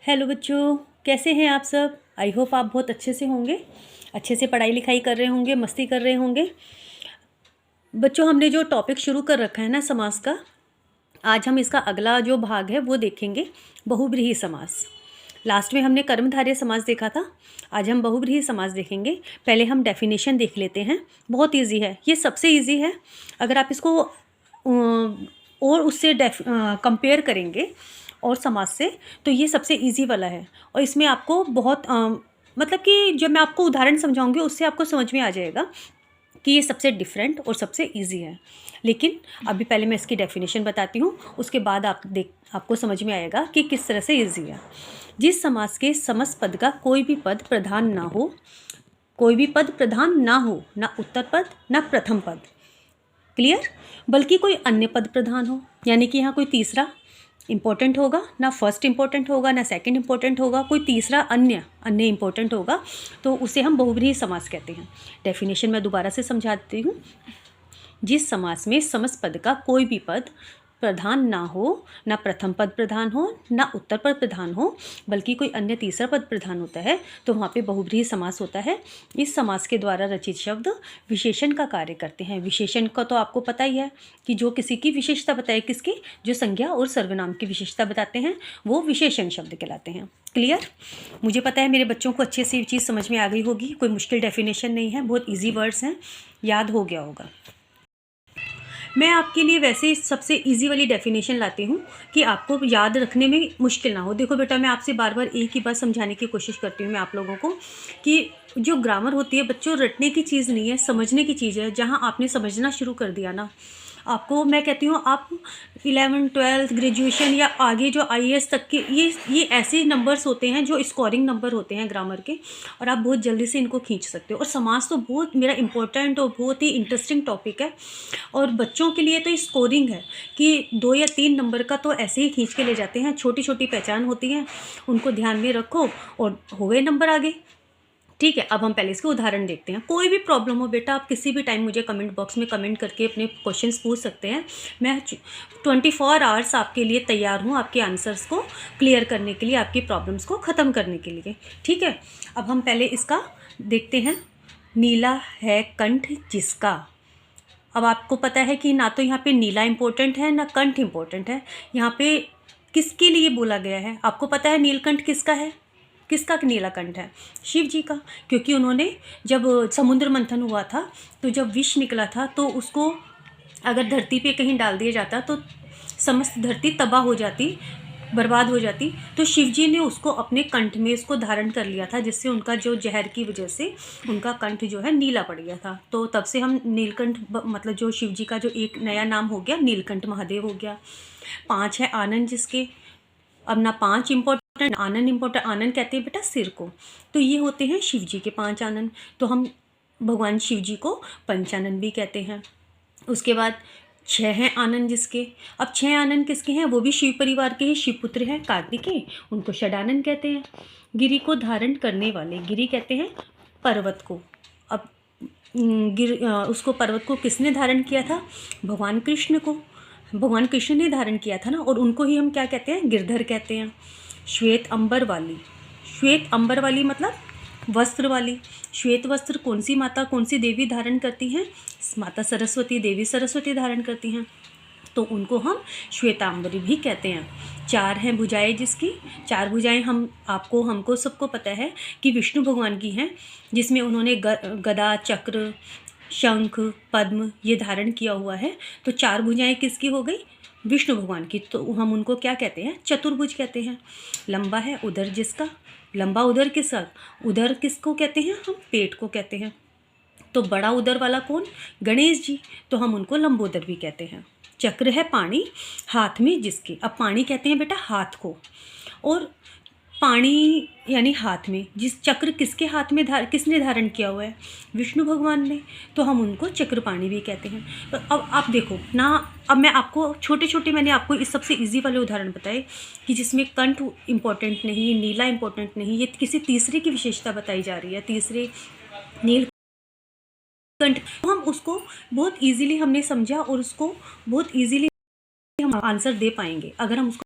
Hello बच्चों, कैसे हैं आप सब। आई होप आप बहुत अच्छे से होंगे, अच्छे से पढ़ाई लिखाई कर रहे होंगे, मस्ती कर रहे होंगे। बच्चों, हमने जो टॉपिक शुरू कर रखा है ना समास का, आज हम इसका अगला जो भाग है वो देखेंगे, बहुव्रीहि समास। लास्ट में हमने कर्मधारय समास देखा था, आज हम बहुव्रीहि समास देखेंगे। पहले हम डेफिनेशन देख लेते हैं। बहुत ईजी है, ये सबसे ईजी है। अगर आप इसको और उससे कंपेयर करेंगे और समास से, तो ये सबसे इजी वाला है। और इसमें आपको बहुत मतलब कि जब मैं आपको उदाहरण समझाऊंगी उससे आपको समझ में आ जाएगा कि ये सबसे डिफरेंट और सबसे इजी है। लेकिन अभी पहले मैं इसकी डेफिनेशन बताती हूँ, उसके बाद आपको समझ में आएगा कि किस तरह से इजी है। जिस समास के समस्त पद का कोई भी पद प्रधान ना हो, कोई भी पद प्रधान ना हो, ना उत्तर पद ना प्रथम पद, क्लियर, बल्कि कोई अन्य पद प्रधान हो, यानी कि यहाँ कोई तीसरा इंपॉर्टेंट होगा, ना फर्स्ट इंपॉर्टेंट होगा ना सेकंड इंपॉर्टेंट होगा, कोई तीसरा अन्य इंपॉर्टेंट होगा, तो उसे हम बहुव्रीहि समास कहते हैं। डेफिनेशन मैं दोबारा से समझाती हूँ। जिस समास में समस्त पद का कोई भी पद प्रधान ना हो, ना प्रथम पद प्रधान हो, ना उत्तर पद प्रधान हो, बल्कि कोई अन्य तीसरा पद प्रधान होता है, तो वहाँ पे बहुव्रीहि समास होता है। इस समास के द्वारा रचित शब्द विशेषण का कार्य करते हैं। विशेषण का तो आपको पता ही है कि जो किसी की विशेषता बताए, किसकी, जो संज्ञा और सर्वनाम की विशेषता बताते हैं, वो विशेषण शब्द कहलाते हैं। क्लियर। मुझे पता है मेरे बच्चों को अच्छे से ये चीज़ समझ में आ गई होगी। कोई मुश्किल डेफिनेशन नहीं है, बहुत ईजी वर्ड्स हैं, याद हो गया होगा। मैं आपके लिए वैसे ही सबसे इजी वाली डेफिनेशन लाती हूँ कि आपको याद रखने में मुश्किल ना हो। देखो बेटा, मैं आपसे बार बार एक ही बात समझाने की कोशिश करती हूँ मैं आप लोगों को कि जो ग्रामर होती है बच्चों, रटने की चीज़ नहीं है, समझने की चीज़ है। जहाँ आपने समझना शुरू कर दिया ना, आपको मैं कहती हूँ आप 11th 12th ग्रेजुएशन या आगे जो IAS तक के ये ऐसे नंबर्स होते हैं जो स्कोरिंग नंबर होते हैं ग्रामर के, और आप बहुत जल्दी से इनको खींच सकते हो। और समास तो बहुत मेरा इंपॉर्टेंट और बहुत ही इंटरेस्टिंग टॉपिक है, और बच्चों के लिए तो ये स्कोरिंग है कि 2 या 3 नंबर का तो ऐसे ही खींच के ले जाते हैं। छोटी छोटी पहचान होती हैं, उनको ध्यान में रखो और हो गए नंबर आगे। ठीक है, अब हम पहले इसके उदाहरण देखते हैं। कोई भी प्रॉब्लम हो बेटा, आप किसी भी टाइम मुझे कमेंट बॉक्स में कमेंट करके अपने क्वेश्चंस पूछ सकते हैं। मैं 24 आवर्स आपके लिए तैयार हूँ, आपके आंसर्स को क्लियर करने के लिए, आपकी प्रॉब्लम्स को ख़त्म करने के लिए। ठीक है, अब हम पहले इसका देखते हैं। नीला है कंठ जिसका। अब आपको पता है कि ना तो यहाँ पे नीला इम्पोर्टेंट है ना कंठ इम्पोर्टेंट है। यहाँ पे किसके लिए बोला गया है? आपको पता है नीलकंठ किसका है? किसका नीलकंठ है? शिव जी का। क्योंकि उन्होंने जब समुद्र मंथन हुआ था, तो जब विष निकला था, तो उसको अगर धरती पे कहीं डाल दिया जाता तो समस्त धरती तबाह हो जाती, बर्बाद हो जाती। तो शिव जी ने उसको अपने कंठ में उसको धारण कर लिया था, जिससे उनका जो जहर की वजह से उनका कंठ जो है नीला पड़ गया था। तो तब से हम नीलकंठ, मतलब जो शिव जी का जो एक नया नाम हो गया, नीलकंठ महादेव हो गया। 5 है आनंद जिसके। अब ना 5 इम्पोर्टेंट, आनंद इम्पोर्टेंट। आनंद कहते हैं बेटा सिर को, तो ये होते हैं शिव जी के 5 आनंद। तो हम भगवान शिव जी को पंचानन भी कहते हैं। उसके बाद 6 हैं आनंद जिसके। अब 6 आनंद किसके हैं? वो भी शिव परिवार के ही शिवपुत्र हैं, कार्तिकेय, उनको षडानंद कहते हैं। गिरि को धारण करने वाले, गिरि कहते हैं पर्वत को। अब उसको पर्वत को किसने धारण किया था? भगवान कृष्ण को। भगवान कृष्ण ने धारण किया था ना, और उनको ही हम क्या कहते हैं? गिरधर कहते हैं। श्वेत अंबर वाली, श्वेत अंबर वाली मतलब वस्त्र वाली। श्वेत वस्त्र कौन सी माता, कौन सी देवी धारण करती हैं? माता सरस्वती, देवी सरस्वती धारण करती हैं, तो उनको हम श्वेतांबरी भी कहते हैं। 4 हैं भुजाएं जिसकी। 4 भुजाएं हमको सबको पता है कि विष्णु भगवान की हैं, जिसमें उन्होंने गदा, चक्र, शंख, पद्म ये धारण किया हुआ है। तो 4 भुजाएं किसकी हो गई? विष्णु भगवान की। तो हम उनको क्या कहते हैं? चतुर्भुज कहते हैं। लंबा है उदर जिसका। लंबा उदर किसका? उदर किसको कहते हैं? हम पेट को कहते हैं। तो बड़ा उदर वाला कौन? गणेश जी, तो हम उनको लंबोदर भी कहते हैं। चक्र है पाणी हाथ में जिसके। अब पाणी कहते हैं बेटा हाथ को, और पाणी यानी हाथ में। जिस चक्र किसके हाथ में किसने धारण किया हुआ है? विष्णु भगवान ने, तो हम उनको चक्रपाणी भी कहते हैं। तो अब आप देखो ना, अब मैं आपको छोटे छोटे मैंने आपको इस सबसे इजी वाले उदाहरण बताए कि जिसमें कंठ इंपॉर्टेंट नहीं, नीला इंपॉर्टेंट नहीं, ये किसी तीसरे की विशेषता बताई जा रही है, तीसरे नील कंठ। तो हम उसको बहुत इजीली हमने समझा, और उसको बहुत इजीली हम आंसर दे पाएंगे अगर हम उसको